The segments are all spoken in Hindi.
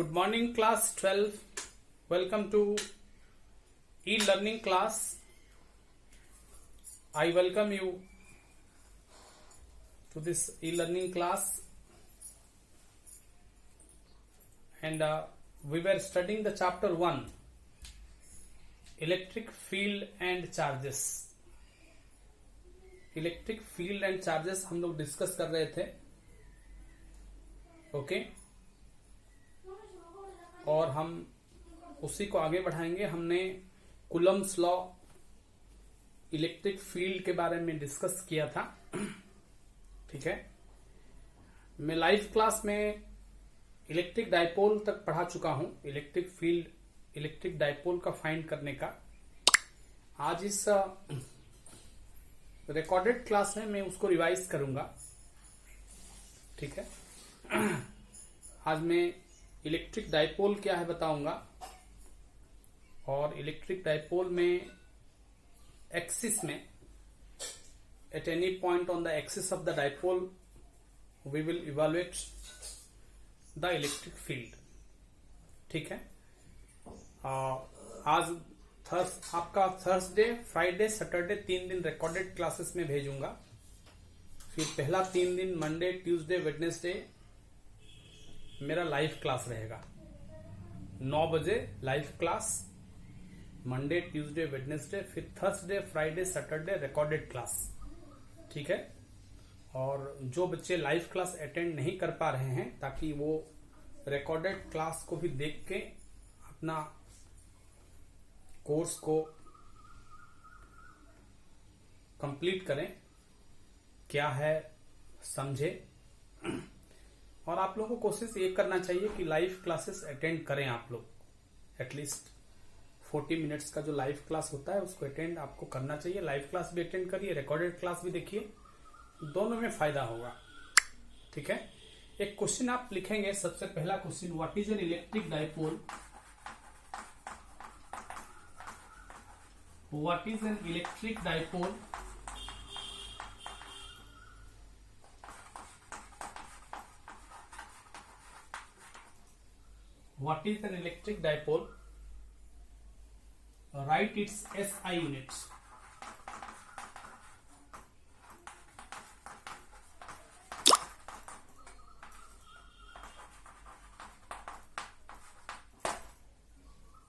Good morning, class 12. Welcome to e-learning class. I welcome you to this e-learning class, and we were studying the chapter 1, electric field and charges. Electric field and charges हम लोग डिस्कस कर रहे थे. ओके और हम उसी को आगे बढ़ाएंगे. हमने कूलम्स लॉ इलेक्ट्रिक फील्ड के बारे में डिस्कस किया था. ठीक है, मैं लाइव क्लास में इलेक्ट्रिक डाइपोल तक पढ़ा चुका हूं. इलेक्ट्रिक फील्ड, इलेक्ट्रिक डाइपोल का फाइंड करने का आज इस रिकॉर्डेड क्लास में मैं उसको रिवाइज करूंगा. ठीक है, आज मैं इलेक्ट्रिक डाइपोल क्या है बताऊंगा, और इलेक्ट्रिक डाइपोल में एक्सिस में at any point on the axis of the dipole we will evaluate the electric field. ठीक है, आज आपका थर्सडे, फ्राइडे, सैटरडे 3 दिन रिकॉर्डेड क्लासेस में भेजूंगा. फिर पहला 3 दिन मंडे, ट्यूसडे, वेडनेसडे मेरा लाइव क्लास रहेगा. 9 बजे live class, Monday, Tuesday, Wednesday. फिर Thursday, Friday, Saturday recorded class. ठीक है, और जो बच्चे लाइव क्लास अटेंड नहीं कर पा रहे हैं, ताकि वो रिकॉर्डेड क्लास को भी देख के अपना कोर्स को कंप्लीट करें, क्या है समझे. और आप लोगों को कोशिश ये करना चाहिए कि लाइव क्लासेस अटेंड करें. आप लोग एटलीस्ट 40 मिनट्स का जो लाइव क्लास होता है उसको अटेंड आपको करना चाहिए. लाइव क्लास भी अटेंड करिए, रिकॉर्डेड क्लास भी देखिए, दोनों में फायदा होगा. ठीक है, एक क्वेश्चन आप लिखेंगे. सबसे पहला question, what is an electric dipole. What is an electric dipole? What is an electric dipole? Write its SI units.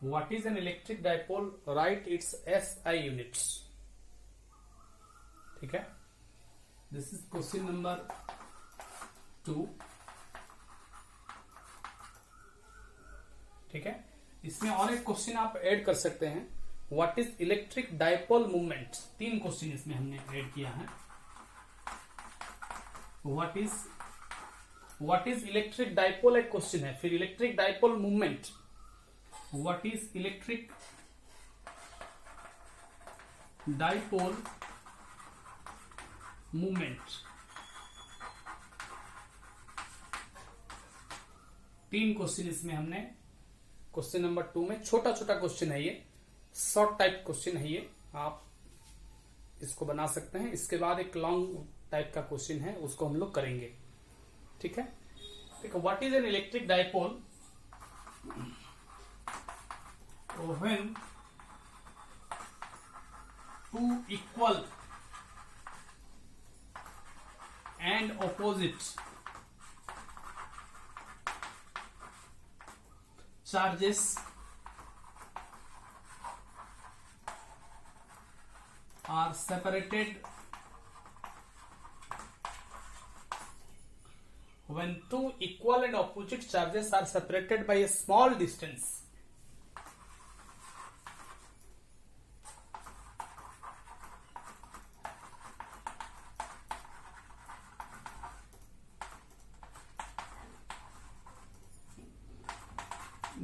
What is an electric dipole? Write its SI units. ठीक है, this is question number 2. ठीक है, इसमें और एक क्वेश्चन आप ऐड कर सकते हैं. What is electric dipole movement. 3 question इसमें हमने ऐड किया है. व्हाट इज इलेक्ट्रिक डाइपोल एक क्वेश्चन है. फिर electric dipole movement, what is electric dipole movement. 3 question इसमें हमने. क्वेश्चन नंबर 2 में छोटा छोटा क्वेश्चन है, ये शॉर्ट टाइप क्वेश्चन है, ये आप इसको बना सकते हैं. इसके बाद एक लॉन्ग टाइप का क्वेश्चन है, उसको हम लोग करेंगे. ठीक है, देखो, what is an electric dipole. When two equal and opposite charges are separated. When two equal and opposite charges are separated by a small distance,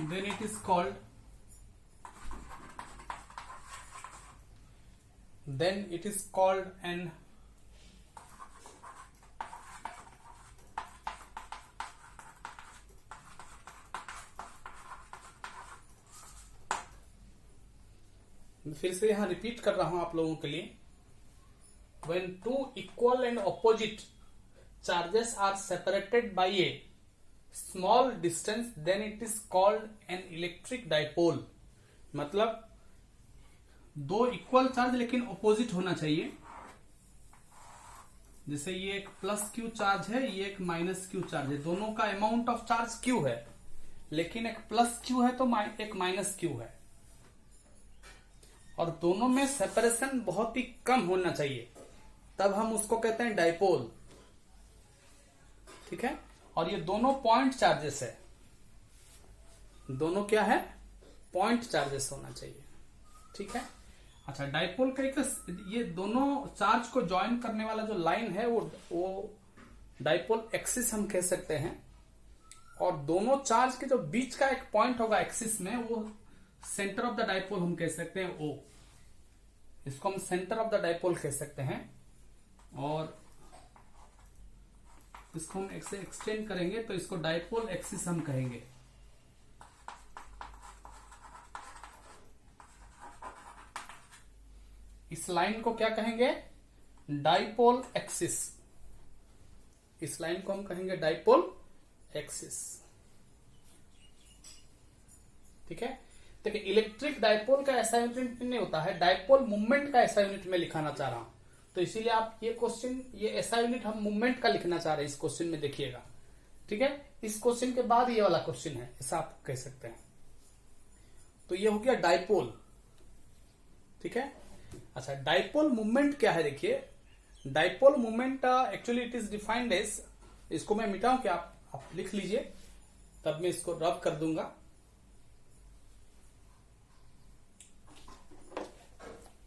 then it is called an फिर से यहां रिपीट कर रहा हूं आप लोगों के लिए. when two equal and opposite charges are separated by a small distance then it is called an electric dipole. मतलब दो इक्वल चार्ज लेकिन ऑपोजिट होना चाहिए। जैसे ये एक प्लस क्यू चार्ज है, ये एक माइनस क्यू चार्ज है, दोनों का अमाउंट ऑफ चार्ज क्यू है, लेकिन एक प्लस क्यू है तो एक माइनस क्यू है, और दोनों में सेपरेशन बहुत ही कम होना चाहिए, तब हम उसको कहते हैं डाइपोल। ठीक है, और ये दोनों पॉइंट चार्जेस है, दोनों क्या है, पॉइंट चार्जेस होना चाहिए। ठीक है, अच्छा डाइपोल का एक ये दोनों चार्ज को ज्वाइन करने वाला जो लाइन है वो डाइपोल एक्सिस हम कह सकते हैं, और दोनों चार्ज के जो बीच का एक पॉइंट होगा एक्सिस में, वो सेंटर ऑफ द डाइपोल हम कह सकते हैं ओ, इसको हम सेंटर ऑफ द डाइपोल कह सकते हैं। और इसको हम ऐसे एक्सटेंड करेंगे तो इसको डाइपोल एक्सिस हम कहेंगे। इस लाइन को क्या कहेंगे, डाइपोल एक्सिस। इस लाइन को हम कहेंगे डाइपोल एक्सिस। ठीक है, देखिए इलेक्ट्रिक डाइपोल का ऐसा यूनिट नहीं होता है, डाइपोल मूवमेंट का ऐसा यूनिट में लिखाना चाह रहा हूं, तो इसीलिए आप ये क्वेश्चन, ये ऐसा यूनिट हम मूवमेंट का लिखना चाह रहे हैं इस क्वेश्चन में, देखिएगा। ठीक है, इस क्वेश्चन के बाद ये वाला क्वेश्चन है, ऐसा आप कह सकते हैं। तो ये हो गया डाइपोल। ठीक है, अच्छा डाइपोल मूवमेंट क्या है, देखिए dipole movement actually it is defined as, इसको मैं मिटाऊं क्या, आप लिख लीजिए, तब मैं इसको रब कर दूंगा।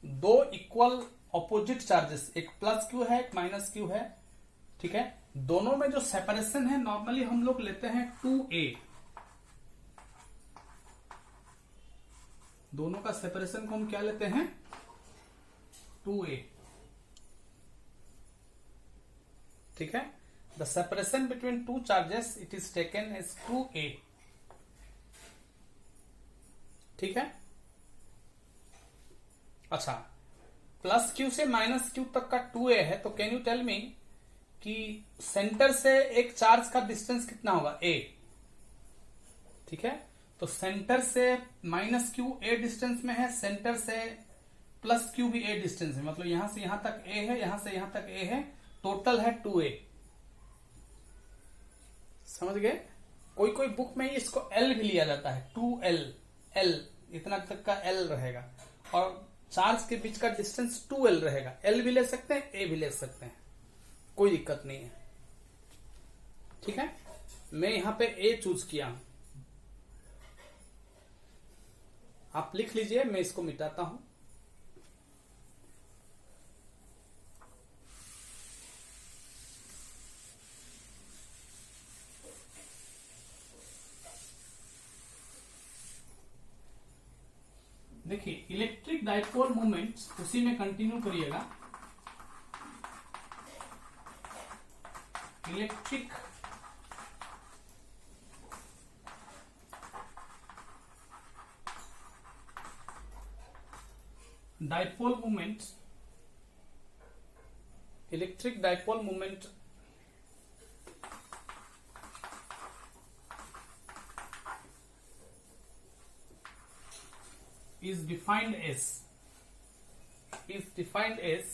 दो इक्वल ऑपोजिट चार्जेस, एक प्लस क्यू है एक माइनस क्यू है। ठीक है, दोनों में जो सेपरेशन है नॉर्मली हम लोग लेते हैं 2a, दोनों का सेपरेशन को हम क्या लेते हैं, 2a। ठीक है, the separation between two charges it is taken as 2a। ठीक है, अच्छा प्लस क्यू से माइनस क्यू तक का 2a है, तो कैन यू टेल मी कि सेंटर से एक चार्ज का डिस्टेंस कितना होगा, a। ठीक है, तो सेंटर से माइनस क्यू a डिस्टेंस में है, सेंटर से प्लस क्यू भी a डिस्टेंस है, मतलब यहां से यहां तक a है, यहां से यहां तक a है, टोटल है 2a। समझ गए, कोई कोई बुक में इसको L भी लिया जाता है, 2L, L इतना तक का L रहेगा, और चार्ज के बीच का डिस्टेंस 2L रहेगा। L भी ले सकते हैं, A भी ले सकते हैं, कोई दिक्कत नहीं है। ठीक है, मैं यहां पे A चूज किया हूं, आप लिख लीजिए, मैं इसको मिटाता हूं। देखिए इलेक्ट्रिक डाइपोल मूवमेंट उसी में कंटिन्यू करिएगा। Electric dipole movement, electric dipole movement is defined as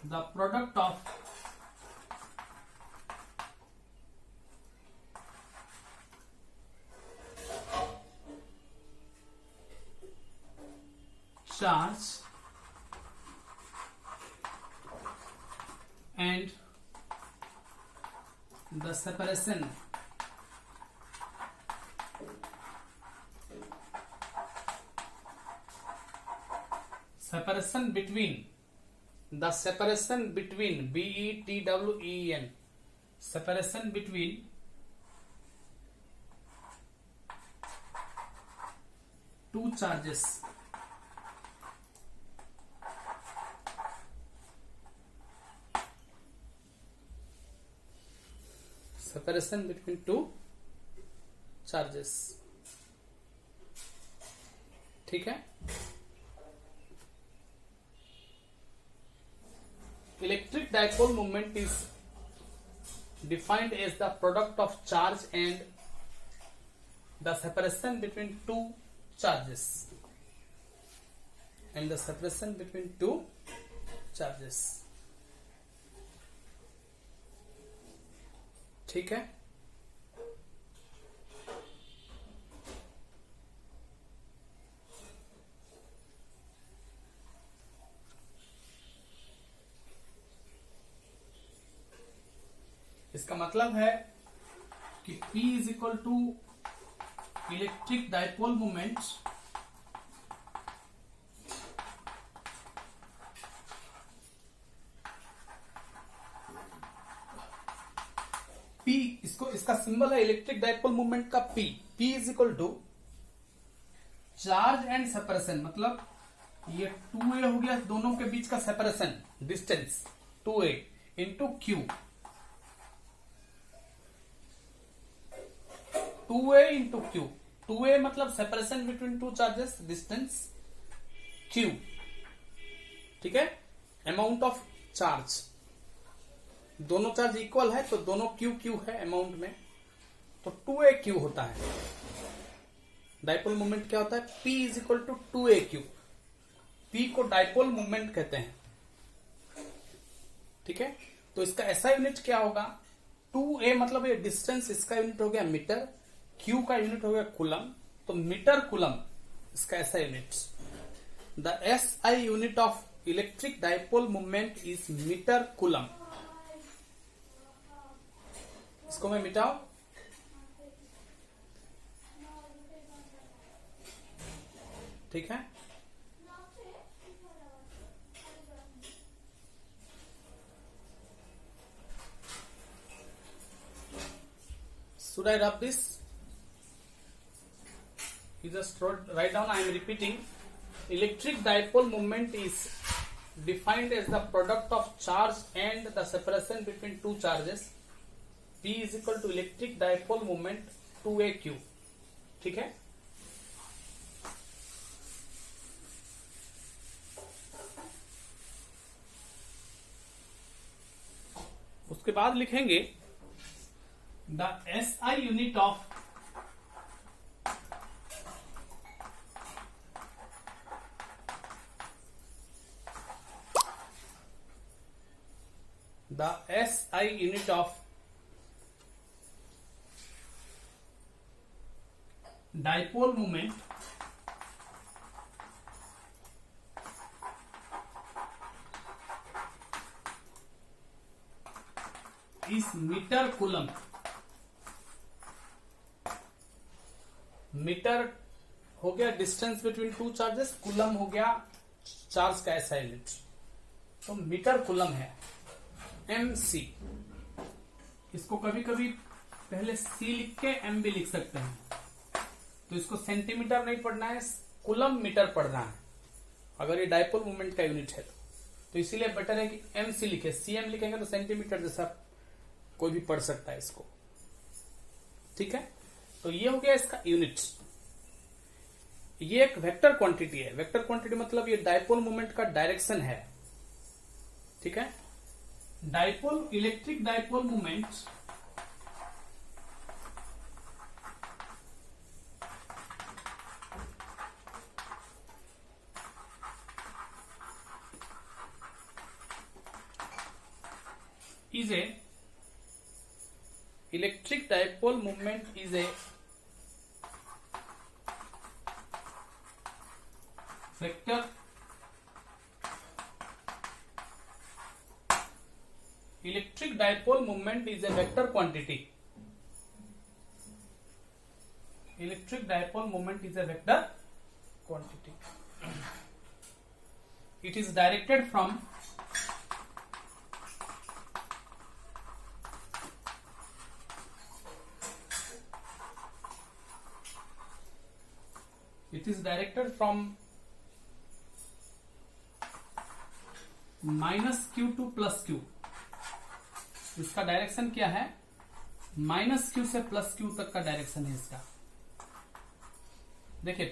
the product of charge and the separation between BETWEN, separation between two charges, separation between two charges। ठीक है, electric dipole moment is defined as the product of charge and the separation between two charges ठीक है। इसका मतलब है कि P is equal to electric dipole moment P, इसका सिंबल है इलेक्ट्रिक डाइपोल मोमेंट का P is equal to charge and separation, मतलब ये 2a हो गया दोनों के बीच का separation distance 2a into Q, 2a into Q, 2a मतलब separation between two charges distance Q, ठीक है। अमाउंट ऑफ चार्ज, दोनों चार्ज इक्वल है तो दोनों Q है अमाउंट में, तो 2aq होता है। डाइपोल मोमेंट क्या होता है? P is equal to 2aq। P को डाइपोल मोमेंट कहते हैं, ठीक है। तो इसका ऐसा यूनिट क्या होगा? 2a मतलब ये डिस्टेंस, इसका यूनिट हो गया मीटर, Q का यूनिट हो गया कूलम, तो मीटर कूलम इसका ऐसा unit. The SI unit of electric dipole moment is metre coulomb. इसको मैं मिटाऊं, ठीक है। Should I rub this? You just write down. I am repeating. Electric dipole moment is defined as the product of charge and the separation between two charges. P is equal to electric dipole moment 2aq, ठीक है। उसके बाद लिखेंगे the SI unit of dipole moment इस मीटर कूलम। मीटर हो गया distance between two charges, coulomb हो गया चार्ज का ऐसा यूनिट, तो मीटर कूलम है MC। इसको कभी कभी पहले C लिख के M भी लिख सकते हैं, तो इसको सेंटीमीटर नहीं पढ़ना है, कूलम मीटर पढ़ना है अगर ये डाइपोल मोमेंट का यूनिट है तो इसीलिए बेटर है कि MC लिखे। CM लिखेंगे तो सेंटीमीटर जैसा कोई भी पढ़ सकता है इसको, ठीक है। तो ये हो गया इसका यूनिट। ये एक वेक्टर क्वांटिटी है। वेक्टर क्वांटिटी मतलब ये डाइपोल मोमेंट का डायरेक्शन है, ठीक है। Dipole, electric dipole moment is a electric dipole moment is a vector electric dipole moment is a vector quantity. Electric dipole moment is a vector quantity. It is directed from -q to +q। इसका डायरेक्शन क्या है? -q से +q तक का डायरेक्शन है इसका। देखिए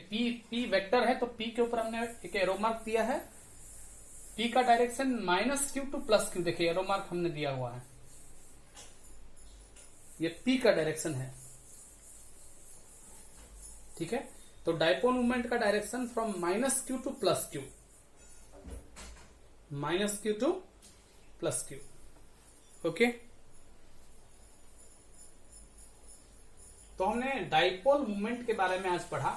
P वेक्टर है तो P के ऊपर हमने एक एरो मार्क दिया है। P का डायरेक्शन -q to +q, देखिए एरो मार्क हमने दिया हुआ है। ये पी का डायरेक्शन है, ठीक है। तो डाइपोल मूवमेंट का direction from minus Q two plus Q, minus Q two plus Q, okay. तो हमने डाइपोल मूवमेंट के बारे में आज पढ़ा।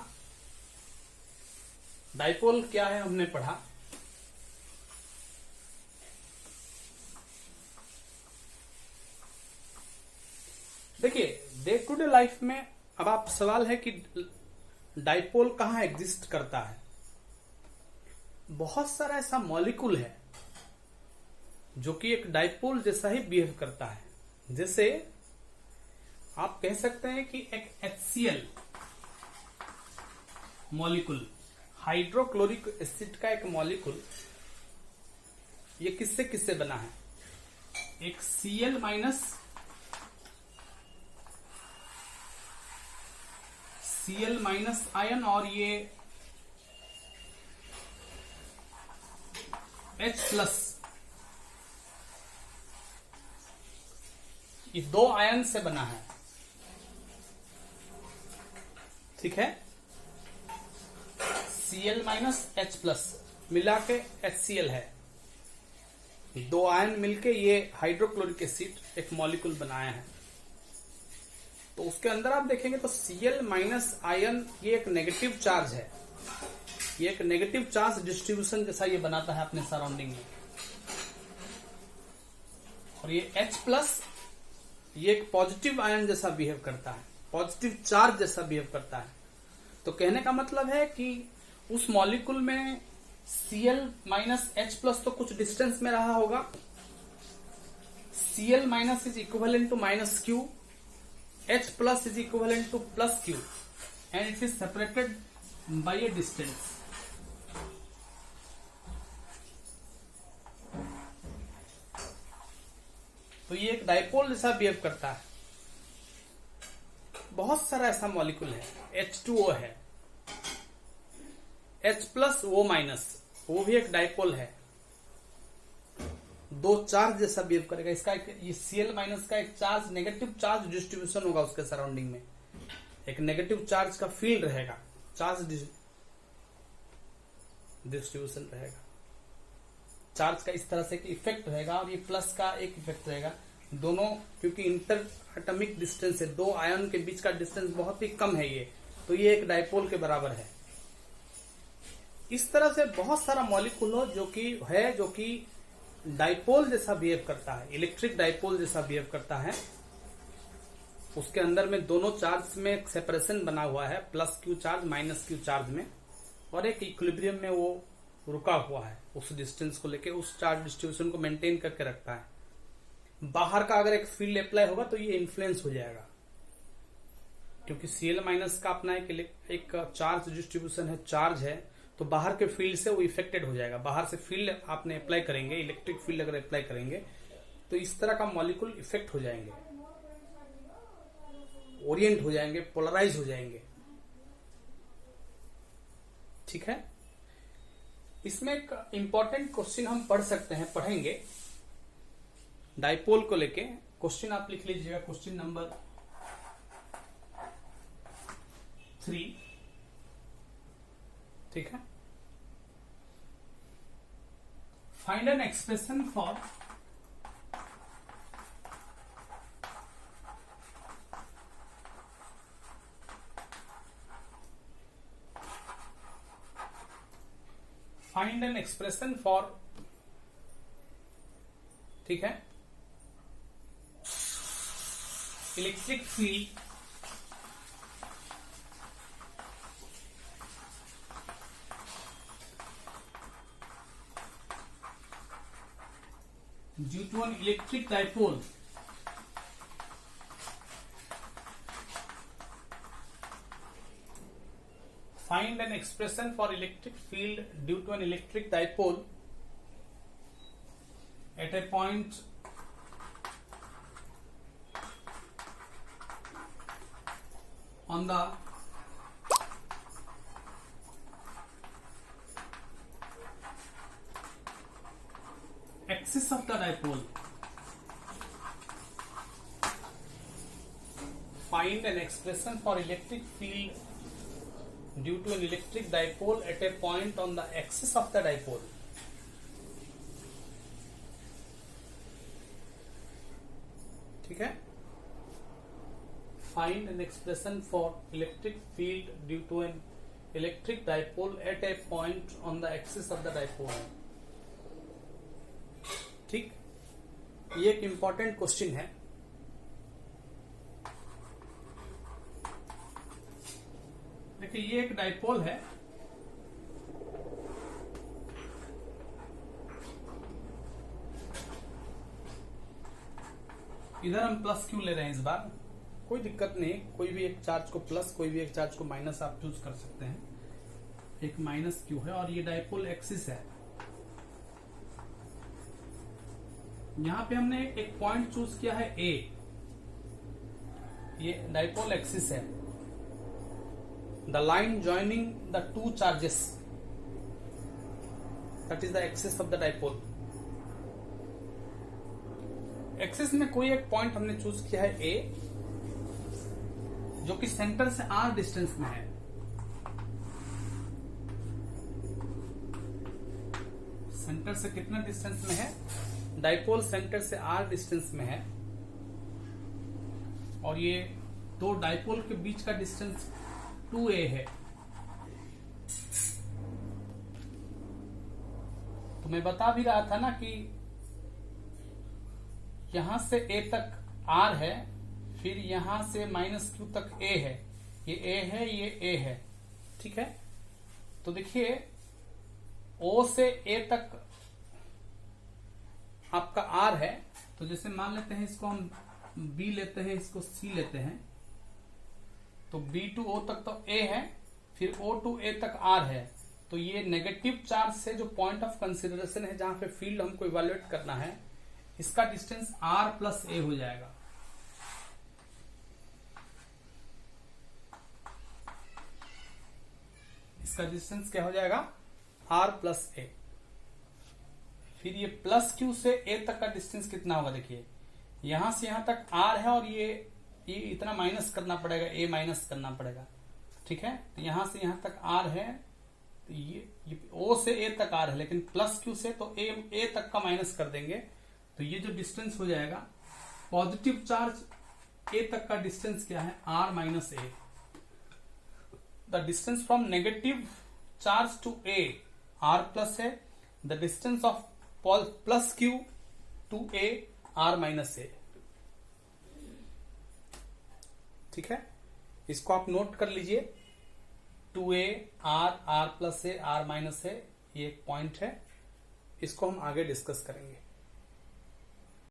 डाइपोल क्या है हमने पढ़ा। देखिए डे टू डे लाइफ में अब आप सवाल है कि डाइपोल कहां एग्जिस्ट करता है। बहुत सारा ऐसा मॉलिक्यूल है जो कि एक डाइपोल जैसा ही बिहेव करता है। जैसे आप कह सकते हैं कि एक HCl मॉलिक्यूल, हाइड्रोक्लोरिक एसिड का एक मॉलिक्यूल, ये किससे किससे बना है, एक Cl माइनस आयन और ये H प्लस, ये दो आयन से बना है, ठीक है। Cl माइनस H प्लस मिला के HCl है, दो आयन मिलके ये हाइड्रोक्लोरिक एसिड एक मॉलिक्यूल बनाया है। तो उसके अंदर आप देखेंगे तो Cl माइनस आयन ये एक नेगेटिव चार्ज है, ये एक नेगेटिव चार्ज डिस्ट्रीब्यूशन जैसा ये बनाता है अपने सराउंडिंग में। और ये H प्लस ये एक पॉजिटिव आयन जैसा बिहेव करता है, पॉजिटिव चार्ज जैसा बिहेव करता है। तो कहने का मतलब है कि उस मॉलिक्यूल में Cl माइनस H प्लस तो कुछ डिस्टेंस में रहा होगा, Cl minus is equivalent to minus Q, H plus is equivalent to plus Q and it is separated by a distance. तो ये एक डाइपोल जैसा बिहेव करता है। बहुत सारा ऐसा मॉलिक्यूल है, H2O है, H प्लस O माइनस, वो भी एक डाइपोल है, दो चार्ज जैसा बिहेव करेगा। इसका एक ये Cl माइनस का एक चार्ज, नेगेटिव चार्ज डिस्ट्रीब्यूशन होगा उसके सराउंडिंग में, एक नेगेटिव चार्ज का फील्ड रहेगा, चार्ज डिस्ट्रीब्यूशन रहेगा। चार्ज का इस तरह से इफेक्ट रहेगा और ये प्लस का एक इफेक्ट रहेगा। दोनों क्योंकि इंटर एटॉमिक डिस्टेंस है, दो आयन के बीच का डिस्टेंस बहुत ही कम है ये, तो ये एक डाइपोल के बराबर है। इस तरह से बहुत सारा मॉलिक्यूल जो कि डाइपोल जैसा बिहेव करता है, इलेक्ट्रिक डाइपोल जैसा बिहेव करता है। उसके अंदर में दोनों चार्ज में एक सेपरेशन बना हुआ है, plus Q charge minus Q charge में, और एक इक्विलिब्रियम में वो रुका हुआ है, उस डिस्टेंस को लेके उस चार्ज डिस्ट्रीब्यूशन को मेंटेन करके रखता है। बाहर का अगर एक फील्ड अप्लाई होगा तो ये इन्फ्लुएंस हो जाएगा, क्योंकि Cl माइनस का अपना एक चार्ज डिस्ट्रीब्यूशन है, चार्ज है, तो बाहर के फील्ड से वो इफेक्टेड हो जाएगा। बाहर से फील्ड आपने अप्लाई करेंगे, इलेक्ट्रिक फील्ड अगर अप्लाई करेंगे तो इस तरह का मॉलिक्यूल इफेक्ट हो जाएंगे, ओरिएंट हो जाएंगे, पोलराइज हो जाएंगे, ठीक है। इसमें एक इंपॉर्टेंट क्वेश्चन हम पढ़ेंगे डाइपोल को लेके। क्वेश्चन आप लिख लीजिएगा, क्वेश्चन नंबर 3, ठीक है। Find an expression for ठीक है, electric field due to an electric dipole find an expression for electric field due to an electric dipole at a point on the axis of the dipole find an expression for electric field due to an electric dipole at a point on the axis of the dipole. ठीक है, find an expression for electric field due to an electric dipole at a point on the axis of the dipole. ठीक, ये एक इंपॉर्टेंट क्वेश्चन है. देखिए ये एक डाइपोल है. इधर हम प्लस क्यू ले रहे हैं इस बार, कोई दिक्कत नहीं. कोई भी एक चार्ज को प्लस, कोई भी एक चार्ज को माइनस आप चूज कर सकते हैं. एक माइनस क्यू है और ये डाइपोल एक्सिस है. यहां पे हमने एक पॉइंट चूज किया है ए. ये डाइपोल एक्सिस है. The line joining the two charges, that is the axis of the dipole. Axis में कोई एक पॉइंट हमने चूज किया है ए, जो कि सेंटर से आर डिस्टेंस में है. सेंटर से कितना डिस्टेंस में है? डाइपोल सेंटर से आर डिस्टेंस में है और ये दो डाइपोल के बीच का डिस्टेंस 2a है. तो मैं बता भी रहा था ना कि यहां से a तक r है, फिर यहां से माइनस q तक a है. ये a है, ये a है. ठीक है, तो देखिए o से a तक आपका r है. तो जैसे मान लेते हैं इसको हम b लेते हैं, इसको c लेते हैं. तो b टू o तक तो a है, फिर o टू a तक r है. तो ये नेगेटिव चार्ज से जो पॉइंट ऑफ कंसिडरेशन है, जहां पे फील्ड हमको इवेल्युएट करना है, इसका डिस्टेंस r प्लस a हो जाएगा. इसका डिस्टेंस क्या हो जाएगा? r plus a. फिर ये प्लस q से a तक का डिस्टेंस कितना होगा? देखिए यहां से यहां तक r है और ये इतना माइनस करना पड़ेगा, a माइनस करना पड़ेगा. ठीक है, तो यहां से यहां तक r है, तो ये o से a तक r है, लेकिन प्लस q से तो a तक का माइनस कर देंगे. तो ये जो डिस्टेंस हो जाएगा, पॉजिटिव चार्ज a तक का डिस्टेंस क्या है? r minus a. The distance from negative charge to a r plus है. The distance of plus q to a r minus a. ठीक है, इसको आप नोट कर लीजिए. 2a r plus a r minus a, ये एक पॉइंट है. इसको हम आगे डिस्कस करेंगे.